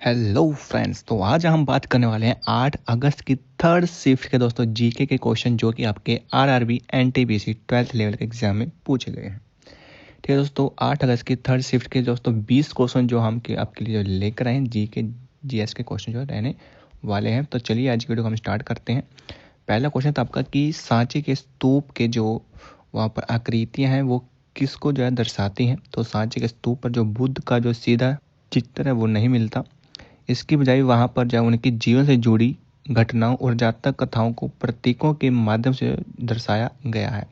Hello friends, तो आज हम बात करने वाले हैं 8 अगस्त की थर्ड शिफ्ट के दोस्तों जीके के क्वेश्चन जो कि आपके आरआरबी एनटीपीसी 12th लेवल के एग्जाम में पूछे गए हैं। ठीक है दोस्तों, 8 अगस्त की थर्ड शिफ्ट के दोस्तों 20 क्वेश्चन जो हम आपके लिए जो लेकर आए हैं जीके जीएस के क्वेश्चन जो रहने वाले हैं। तो चलिए आज की वीडियो को हम स्टार्ट करते हैं। पहला क्वेश्चन था आपका कि सांची के स्तूप के जो वहाँ पर आकृतियाँ हैं वो किसको जो है दर्शाती हैं। तो सांची के स्तूप पर जो बुद्ध का जो सीधा चित्र है वो नहीं मिलता, इसकी बजाय वहाँ पर जो उनकी जीवन से जुड़ी घटनाओं और जातक कथाओं को प्रतीकों के माध्यम से दर्शाया गया है।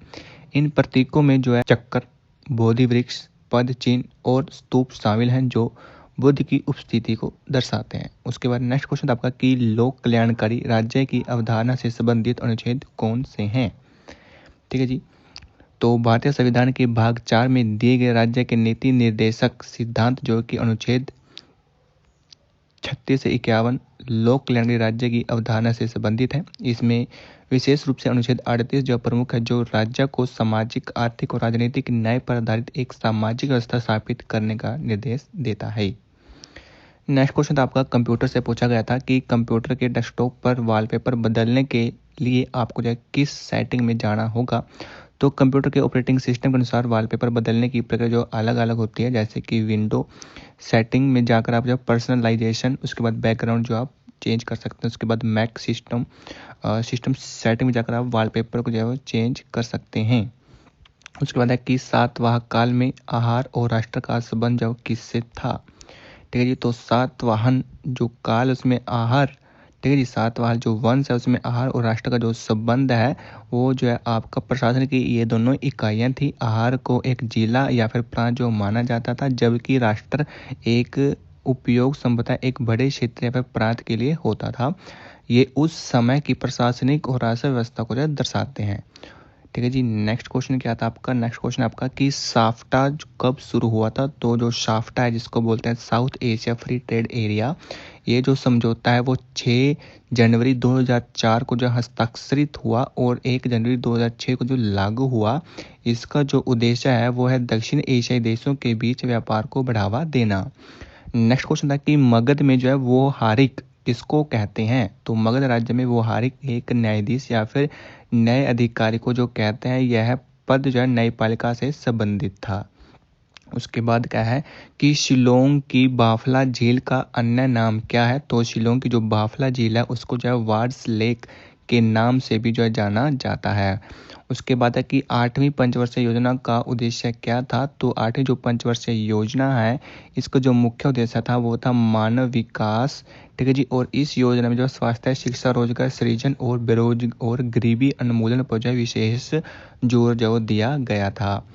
इन प्रतीकों में जो है चक्कर, बोधि वृक्ष, पद चिन्ह और स्तूप शामिल हैं जो बुद्ध की उपस्थिति को दर्शाते हैं। उसके बाद नेक्स्ट क्वेश्चन आपका कि लोक कल्याणकारी राज्य की अवधारणा से संबंधित अनुच्छेद कौन से हैं। ठीक है जी, तो भारतीय संविधान के भाग 4 में दिए गए राज्य के नीति निर्देशक सिद्धांत जो कि अनुच्छेद 36 से 51 लोक कल्याणकारी राज्य की अवधारणा से संबंधित है। इसमें विशेष रूप से अनुच्छेद 38 जो प्रमुख है, जो राज्य को सामाजिक, आर्थिक और राजनीतिक न्याय पर आधारित एक सामाजिक व्यवस्था स्थापित करने का निर्देश देता है। नेक्स्ट क्वेश्चन आपका कंप्यूटर से पूछा गया था कि कंप्यूटर के डेस्कटॉप पर वॉलपेपर बदलने के लिए आपको जो है किस सेटिंग में जाना होगा। तो कंप्यूटर के ऑपरेटिंग सिस्टम के अनुसार वॉलपेपर बदलने की प्रक्रिया जो अलग अलग होती है, जैसे कि विंडो सेटिंग में जाकर आप जो पर्सनलाइजेशन, उसके बाद बैकग्राउंड जो आप चेंज कर सकते हैं। उसके बाद मैक सिस्टम सेटिंग में जाकर आप वॉलपेपर को जो है वो चेंज कर सकते हैं। उसके बाद है कि सातवाहन काल में आहार और राष्ट्र का संबंध जो किससे था। ठीक है जी, तो सातवाहन जो काल उसमें आहार, ठीक है जी, सातवाहन जो वंश है उसमें आहार और राष्ट्र का जो संबंध है वो जो है आपका प्रशासन की ये दोनों इकाइयाँ थी। आहार को एक जिला या फिर प्रांत जो माना जाता था, जबकि राष्ट्र एक उपयोग संभवतः एक बड़े क्षेत्र या फिर प्रांत के लिए होता था। ये उस समय की प्रशासनिक और राष्ट्र व्यवस्था को जो दर्शाते हैं। ठीक है जी, नेक्स्ट क्वेश्चन क्या था आपका। नेक्स्ट क्वेश्चन आपका कि साफ्टा कब शुरू हुआ था। तो जो साफ्टा है, जिसको बोलते हैं south Asia free trade area, ये जो समझौता है वो 6 जनवरी 2004 को जो हस्ताक्षरित हुआ और 1 जनवरी 2006 को जो लागू हुआ। इसका जो उद्देश्य है वो है दक्षिण एशियाई देशों के बीच व्यापार को बढ़ावा देना। नेक्स्ट क्वेश्चन था कि मगध में जो है वो हारिक किसको कहते हैं। तो मगध राज्य में वो हारिक एक न्यायाधीश या फिर न्याय अधिकारी को जो कहते हैं, यह पद जो है न्यायपालिका से संबंधित था। उसके बाद क्या है कि शिलोंग की बाफला झील का अन्य नाम क्या है। तो शिलोंग की जो बाफला झील है उसको जो है वार्ड्स लेक के नाम से भी जो है जाना जाता है। उसके बाद है कि 8वीं पंचवर्षीय योजना का उद्देश्य क्या था। तो 8वीं जो पंचवर्षीय योजना है, इसका जो मुख्य उद्देश्य था वो था मानव विकास। ठीक है जी, और इस योजना में जो स्वास्थ्य, शिक्षा, रोजगार सृजन और और गरीबी उन्मूलन पर जो विशेष जोर जो दिया गया था।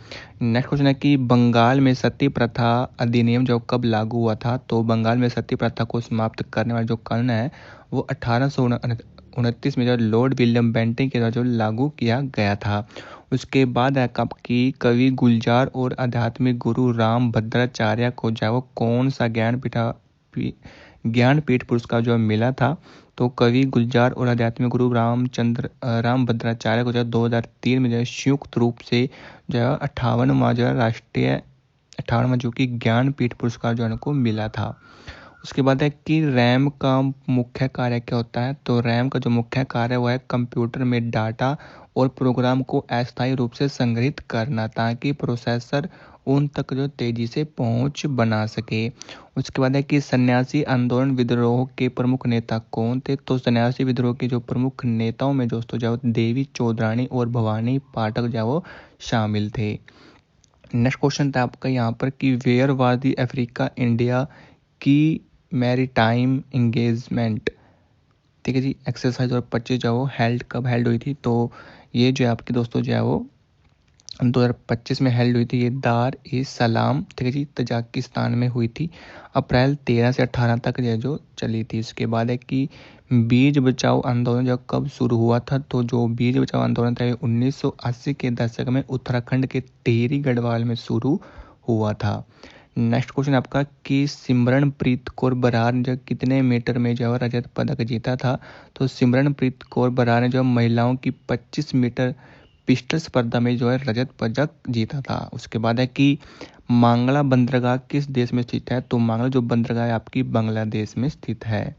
नेक्स्ट क्वेश्चन है कि बंगाल में सती प्रथा अधिनियम जो कब लागू हुआ था। तो बंगाल में सती प्रथा को समाप्त करने वाला जो कानून है वो 1829 में जो लॉर्ड विलियम बेंटिंग के द्वारा जो लागू किया गया था। उसके बाद है कि कवि गुलजार और आध्यात्मिक गुरु राम भद्राचार्य को जो है वो कौन सा ज्ञानपीठ पुरस्कार जो मिला था। तो कवि गुलजार और आध्यात्मिक गुरु राम भद्राचार्य को जो 2003 में जो संयुक्त रूप से जो है 58वां जो राष्ट्रीय 58वां जो कि ज्ञानपीठ पुरस्कार जो उनको मिला था। उसके बाद है कि रैम का मुख्य कार्य क्या होता है। तो रैम का जो मुख्य कार्य वो है कंप्यूटर में डाटा और प्रोग्राम को अस्थायी रूप से संग्रहित करना, ताकि प्रोसेसर उन तक जो तेजी से पहुंच बना सके। उसके बाद है कि सन्यासी आंदोलन विद्रोह के प्रमुख नेता कौन थे। तो सन्यासी विद्रोह के जो प्रमुख नेताओं में दोस्तों जो देवी चौधरानी और भवानी पाठक जो वो शामिल थे। नेक्स्ट क्वेश्चन था आपका यहाँ पर कि where was the Africa India की मैरीटाइम एंगेजमेंट। ठीक है जी, एक्सरसाइज और 25 जो वो कब हेल्ड हुई थी। तो ये जो है आपके दोस्तों जो है वो 2025 में हेल्ड हुई थी। ये दार ए सलाम, ठीक है जी, तजाकिस्तान में हुई थी। अप्रैल 13 से 18 तक जो चली थी। उसके बाद है कि बीज बचाओ आंदोलन जो कब शुरू हुआ था। तो जो बीज बचाओ आंदोलन था 1980 के दशक में उत्तराखंड के टिहरी गढ़वाल में शुरू हुआ था। नेक्स्ट क्वेश्चन आपका कि सिमरनप्रीत कौर बरार ने जो कितने मीटर में जो रजत पदक जीता था। तो सिमरनप्रीत कौर बरार ने जो महिलाओं की 25 मीटर पिस्टल स्पर्धा में जो है रजत पदक जीता था। उसके बाद है कि मांगला बंदरगाह किस देश में स्थित है, तो मांगला जो बंदरगाह है आपकी बांग्लादेश में स्थित है।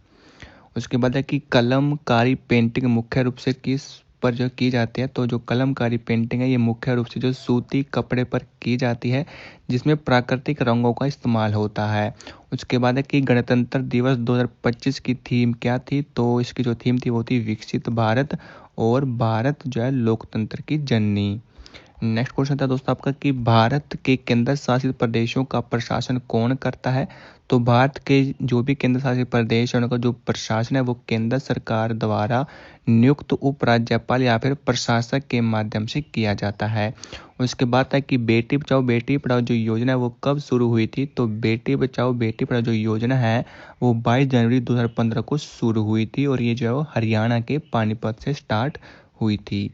उसके बाद है कि कलमकारी पेंटिंग मुख्य रूप से किस पर जो की जाती है, तो जो कलमकारी पेंटिंग है ये मुख्य रूप से जो सूती कपड़े पर की जाती है, जिसमें प्राकृतिक रंगों का इस्तेमाल होता है। उसके बाद है कि गणतंत्र दिवस 2025 की थीम क्या थी, तो इसकी जो थीम थी वो थी विकसित भारत और भारत जो है लोकतंत्र की जननी। नेक्स्ट क्वेश्चन था दोस्तों आपका कि भारत के केंद्र शासित प्रदेशों का प्रशासन कौन करता है, तो भारत के जो भी केंद्र शासित प्रदेश है उनका जो प्रशासन है वो केंद्र सरकार द्वारा नियुक्त उपराज्यपाल या फिर प्रशासक के माध्यम से किया जाता है। उसके बाद है कि बेटी बचाओ बेटी पढ़ाओ जो योजना है वो कब शुरू हुई थी, तो बेटी बचाओ बेटी पढ़ाओ जो योजना है वो 22 जनवरी 2015 को शुरू हुई थी और ये जो है हरियाणा के पानीपत से स्टार्ट हुई थी।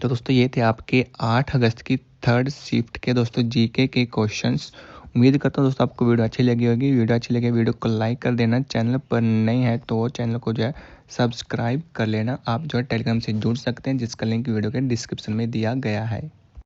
तो दोस्तों ये थे आपके 8 अगस्त की थर्ड शिफ्ट के दोस्तों जीके के क्वेश्चंस। उम्मीद करता हूँ दोस्तों आपको वीडियो अच्छी लगी होगी। वीडियो अच्छी लगे वीडियो को लाइक कर देना, चैनल पर नए हैं तो चैनल को जो है सब्सक्राइब कर लेना। आप जो है टेलीग्राम से जुड़ सकते हैं जिसका लिंक वीडियो के डिस्क्रिप्शन में दिया गया है।